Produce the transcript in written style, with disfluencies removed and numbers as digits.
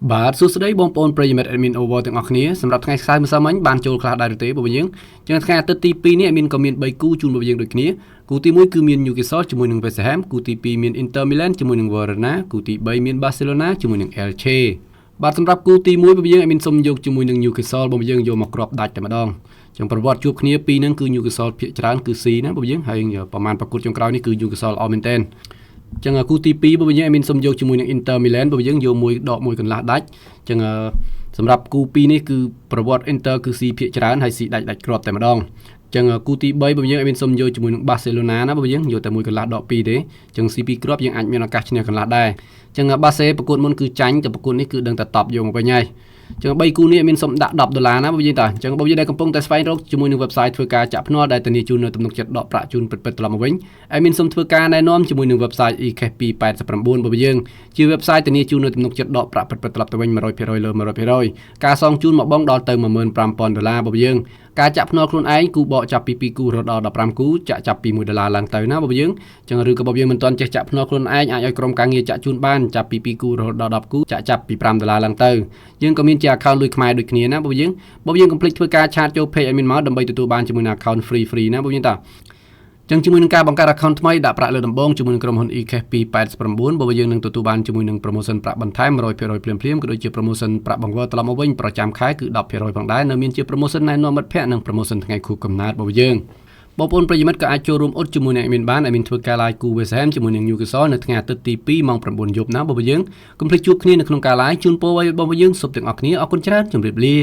បាទសួស្តីបងប្អូនប្រិយមិត្ត admin over ទាំងអស់គ្នាសម្រាប់ថ្ងៃស្អែកម្សិលមិញបានចូលខ្លះដែរទេបងប្អូនយើងចឹងថ្ងៃអាទិត្យទី2នេះ admin ក៏មាន3គូជូនបងប្អូនយើងដូចគ្នាគូទី1គឺមាន Newcastle ជាមួយនឹង West Ham គូទី2មាន Inter Milan ជាមួយនឹង Verona គូទី3មាន Barcelona ជាមួយនឹង Elche បាទសម្រាប់គូទី1បងប្អូនយើង admin សូមយកជាមួយនឹង Newcastle បងប្អូនយើងយកមកគ្រាប់ដាច់តែម្ដងចឹងប្រវត្តិជួបគ្នាពីរហ្នឹងគឺ Newcastle ភាគច្រើនគឺ C ណាបងប្អូនយើងហើយប្រហែលប្រកួតចុងក្រោយនេះគឺ Newcastle អស់មែនតើចឹងគូទី2បងប្អូនយើងមានសុំយកជាមួយនឹង Inter Milan បងប្អូនយើងយកមួយដកមួយកន្លះដាច់ចឹងសម្រាប់គូ2នេះគឺប្រវត្តិ Inter គឺ C ភាគច្រើនហើយ C ដាច់គ្រាប់តែម្ដងចឹងគូទី3បងប្អូនយើងមានសុំយកជាមួយនឹង Barcelona ណាបងប្អូនយើងយកតែមួយកន្លះដក2ទេចឹង C 2គ្រាប់យើងអាចមានឱកាសឈ្នះកន្លះដែរចឹង Barca ប្រកួតមុនគឺចាញ់តែប្រកួតនេះគឺដឹងតែតបយកមកវិញហើយចឹង3គូនេះមានសុំដាក់$10ណាបងប្អូនយើងតើចឹងបងប្អូនយើងដែលកំពុងតែស្វែងរកជាមួយនឹង website ធ្វើការចាក់ភ្នាល់ដែលធានាជូននៅទំនុកចិត្តដកប្រាក់ជូនពិតៗត្រឡប់មកវិញហើយមានសុំធ្វើការណែនាំជាមួយនឹង website ecash289 បងប្អូនយើងជា website ធានាជូននៅទំនុកចិត្តដកប្រាក់ពិតៗត្រឡប់ទៅវិញ 100% លើ 100% ការសងជូនមកបងដល់ទៅ$15,000បងប្អូនយើងការចាក់ភ្នាល់ខ្លួនឯងគូបកចាប់ពី2គូរហូតដល់15គូចាក់ចាប់ពី$1ឡើងទៅណាបងប្អូនយើងចឹងឬក៏បងប្អូនយើងមិនទាន់ចេះចាក់ភ្នាល់ខ្លួនឯងអាចឲ្យក្រុមការងារចាក់ជូនបានចាប់ពី2គូរហូតដល់10គូចាក់ចាប់ពី$5ឡើងទៅយើងក៏មានជា account លុយខ្មែរដូចគ្នាណាបងប្អូនយើងកុំភ្លេចធ្វើការឆាតចូល page admin មកដើម្បីទទួលបានជាមួយនឹង account free ណាបងប្អូនតាចឹងជាមួយនឹងការបង្កើត account ថ្មីដាក់ប្រាក់លើដំបងជាមួយនឹងក្រុមហ៊ុន ecash289 បងប្អូនយើងនឹងទទួលបានជាមួយនឹង promotion ប្រាក់បន្ថែម 100% ភ្លាមៗក៏ដូចជា promotion ប្រាក់បង្វិលត្រឡប់មកវិញប្រចាំខែគឺ 10% ផងដែរនៅមានជា promotion ណែនាំមិត្តភ័ក្តិនិង promotion ថ្ងៃខួបកំណើតបងប្អូនយើងបងប្អូនប្រិយមិត្តក៏អាចចូលរួមអ៊ុតជាមួយនឹង admin បាន admin ធ្វើការ live គូ West Ham ជាមួយនឹង Newcastle នៅថ្ងៃអាទិត្យទី2ម៉ោង 9 យប់ណាបងប្អូនយើងកុំភ្លេចជួបគ្នានៅក្នុងការ live ជូនពរឲ្យបងប្អូនយើងសុខទាំងអស់គ្នាអរគុណច្រើនជម្រាបលា